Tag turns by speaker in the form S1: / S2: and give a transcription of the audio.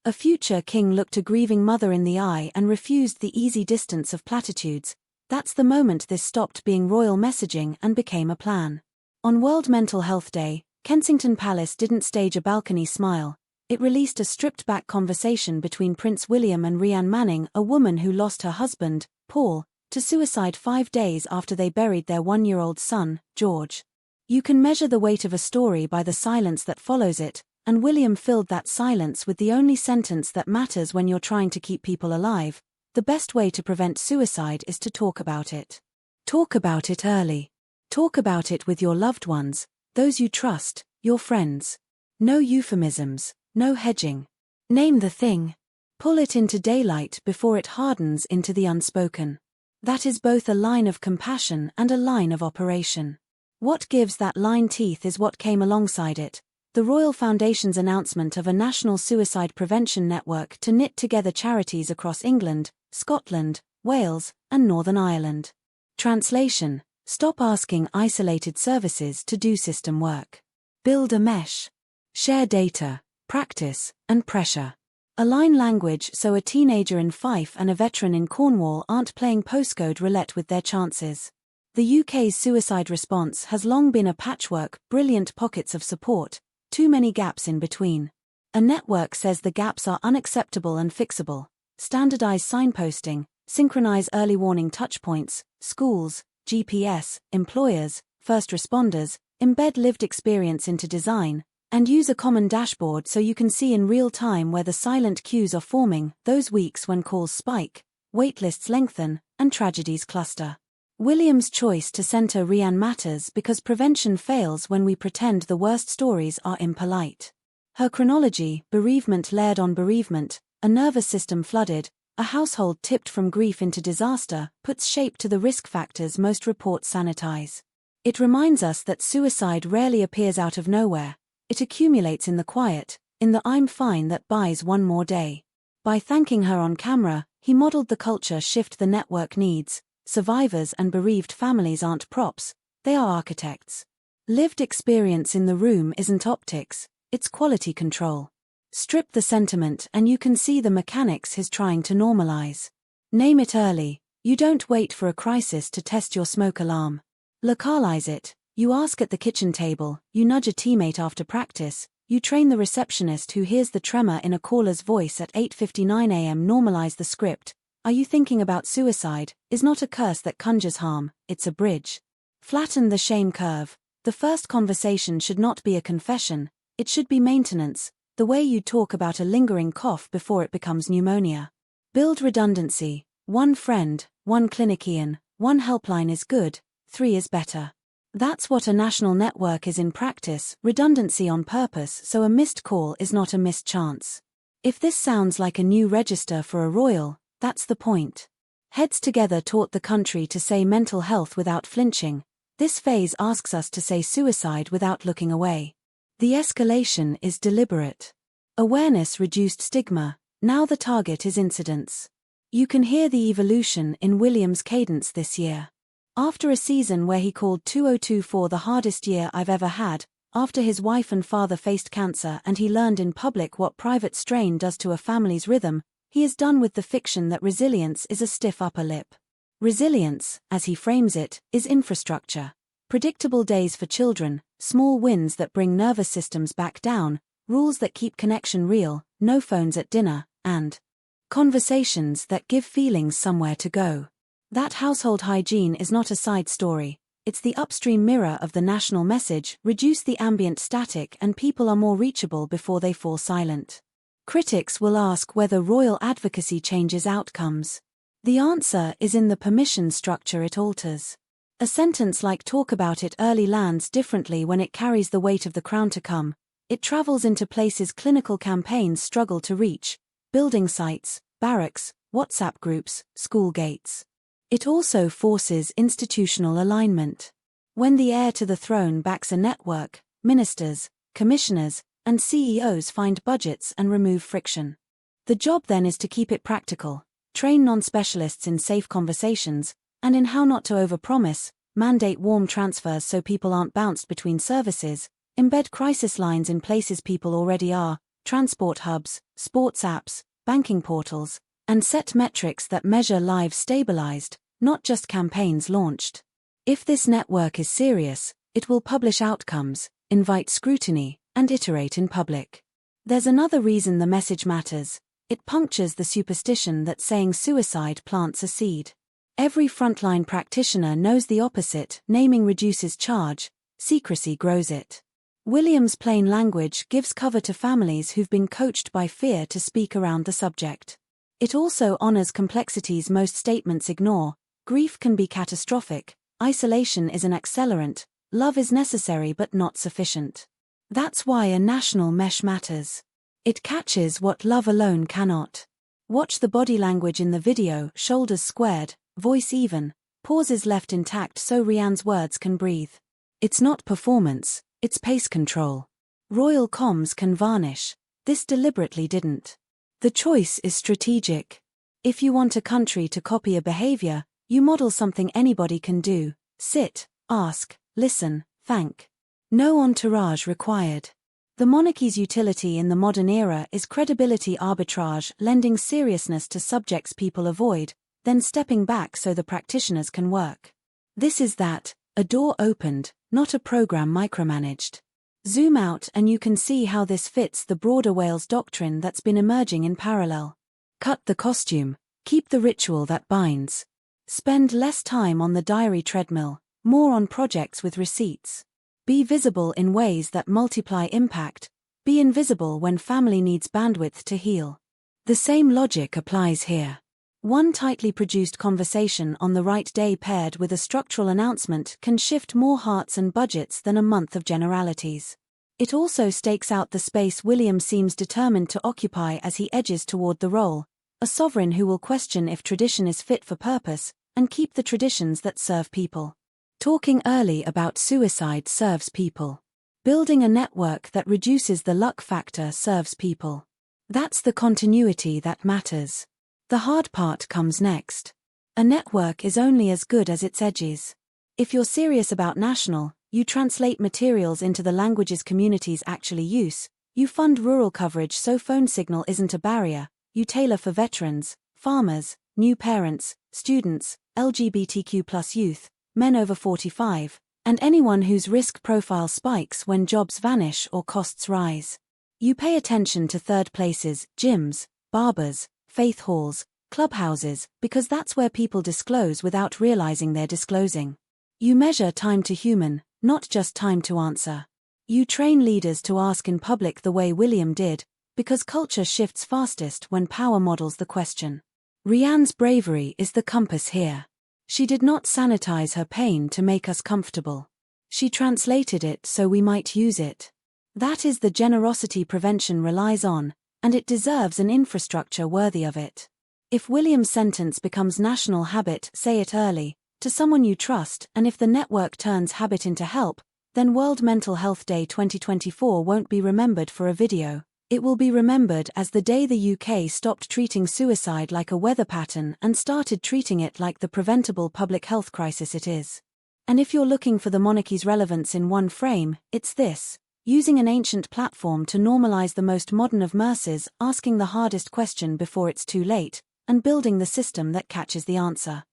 S1: A future king looked a grieving mother in the eye and refused the easy distance of platitudes. That's the moment this stopped being royal messaging and became a plan. On World Mental Health Day, Kensington Palace didn't stage a balcony smile. It released a stripped-back conversation between Prince William and Rhiannon Manning, a woman who lost her husband, Paul, to suicide 5 days after they buried their 1-year-old son, George. You can measure the weight of a story by the silence that follows it, and William filled that silence with the only sentence that matters when you're trying to keep people alive: the best way to prevent suicide is to talk about it. Talk about it early. Talk about it with your loved ones, those you trust, your friends. No euphemisms, no hedging. Name the thing. Pull it into daylight before it hardens into the unspoken. That is both a line of compassion and a line of operation. What gives that line teeth is what came alongside it: the Royal Foundation's announcement of a national suicide prevention network to knit together charities across England, Scotland, Wales, and Northern Ireland. Translation: stop asking isolated services to do system work. Build a mesh. Share data, practice, and pressure. Align language so a teenager in Fife and a veteran in Cornwall aren't playing postcode roulette with their chances. The UK's suicide response has long been a patchwork, brilliant pockets of support, too many gaps in between. A network says the gaps are unacceptable and fixable. Standardize signposting, synchronize early warning touchpoints, schools, GPS, employers, first responders, embed lived experience into design, and use a common dashboard so you can see in real time where the silent queues are forming, those weeks when calls spike, waitlists lengthen, and tragedies cluster. William's choice to center Rhiannon matters because prevention fails when we pretend the worst stories are impolite. Her chronology: bereavement layered on bereavement, a nervous system flooded, a household tipped from grief into disaster, puts shape to the risk factors most reports sanitize. It reminds us that suicide rarely appears out of nowhere. It accumulates in the quiet, in the "I'm fine" that buys one more day. By thanking her on camera, he modeled the culture shift the network needs. Survivors and bereaved families aren't props, they are architects. Lived experience in the room isn't optics, it's quality control. Strip the sentiment and you can see the mechanics he's trying to normalize. Name it early. You don't wait for a crisis to test your smoke alarm. Localize it. You ask at the kitchen table, you nudge a teammate after practice, you train the receptionist who hears the tremor in a caller's voice at 8:59 a.m. Normalize the script. Are you thinking about suicide? Is not a curse that conjures harm, it's a bridge. Flatten the shame curve. The first conversation should not be a confession, it should be maintenance, the way you talk about a lingering cough before it becomes pneumonia. Build redundancy. 1 friend, 1 clinician, 1 helpline is good, 3 is better. That's what a national network is in practice: redundancy on purpose so a missed call is not a missed chance. If this sounds like a new register for a royal, that's the point. Heads Together taught the country to say mental health without flinching. This phase asks us to say suicide without looking away. The escalation is deliberate. Awareness reduced stigma, now the target is incidence. You can hear the evolution in William's cadence this year. After a season where he called 2024 the hardest year I've ever had, after his wife and father faced cancer and he learned in public what private strain does to a family's rhythm, he is done with the fiction that resilience is a stiff upper lip. Resilience, as he frames it, is infrastructure. Predictable days for children, small wins that bring nervous systems back down, rules that keep connection real, no phones at dinner, and conversations that give feelings somewhere to go. That household hygiene is not a side story, it's the upstream mirror of the national message: reduce the ambient static and people are more reachable before they fall silent. Critics will ask whether royal advocacy changes outcomes. The answer is in the permission structure it alters. A sentence like "talk about it early" lands differently when it carries the weight of the crown to come. It travels into places clinical campaigns struggle to reach: building sites, barracks, WhatsApp groups, school gates. It also forces institutional alignment. When the heir to the throne backs a network, ministers, commissioners, and CEOs find budgets and remove friction. The job then is to keep it practical, train non-specialists in safe conversations, and in how not to overpromise, mandate warm transfers so people aren't bounced between services, embed crisis lines in places people already are, transport hubs, sports apps, banking portals, and set metrics that measure lives stabilized, not just campaigns launched. If this network is serious, it will publish outcomes, invite scrutiny, and iterate in public. There's another reason the message matters. It punctures the superstition that saying suicide plants a seed. Every frontline practitioner knows the opposite: naming reduces charge, secrecy grows it. William's plain language gives cover to families who've been coached by fear to speak around the subject. It also honors complexities most statements ignore. Grief can be catastrophic, isolation is an accelerant, love is necessary but not sufficient. That's why a national mesh matters. It catches what love alone cannot. Watch the body language in the video: shoulders squared, voice even, pauses left intact so Rianne's words can breathe. It's not performance, it's pace control. Royal comms can varnish. This deliberately didn't. The choice is strategic. If you want a country to copy a behavior, you model something anybody can do: sit, ask, listen, thank. No entourage required. The monarchy's utility in the modern era is credibility arbitrage, lending seriousness to subjects people avoid, then stepping back so the practitioners can work. This is that, a door opened, not a program micromanaged. Zoom out and you can see how this fits the broader Wales doctrine that's been emerging in parallel. Cut the costume, keep the ritual that binds. Spend less time on the diary treadmill, more on projects with receipts. Be visible in ways that multiply impact. Be invisible when family needs bandwidth to heal. The same logic applies here. One tightly produced conversation on the right day paired with a structural announcement can shift more hearts and budgets than a month of generalities. It also stakes out the space William seems determined to occupy as he edges toward the role, a sovereign who will question if tradition is fit for purpose, and keep the traditions that serve people. Talking early about suicide serves people. Building a network that reduces the luck factor serves people. That's the continuity that matters. The hard part comes next. A network is only as good as its edges. If you're serious about national, you translate materials into the languages communities actually use, you fund rural coverage so phone signal isn't a barrier, you tailor for veterans, farmers, new parents, students, LGBTQ+ youth, men over 45, and anyone whose risk profile spikes when jobs vanish or costs rise. You pay attention to third places: gyms, barbers, faith halls, clubhouses, because that's where people disclose without realizing they're disclosing. You measure time to human, not just time to answer. You train leaders to ask in public the way William did, because culture shifts fastest when power models the question. Rianne's bravery is the compass here. She did not sanitize her pain to make us comfortable. She translated it so we might use it. That is the generosity prevention relies on, and it deserves an infrastructure worthy of it. If William's sentence becomes national habit, say it early, to someone you trust, and if the network turns habit into help, then World Mental Health Day 2024 won't be remembered for a video. It will be remembered as the day the UK stopped treating suicide like a weather pattern and started treating it like the preventable public health crisis it is. And if you're looking for the monarchy's relevance in one frame, it's this: using an ancient platform to normalize the most modern of mercies, asking the hardest question before it's too late, and building the system that catches the answer.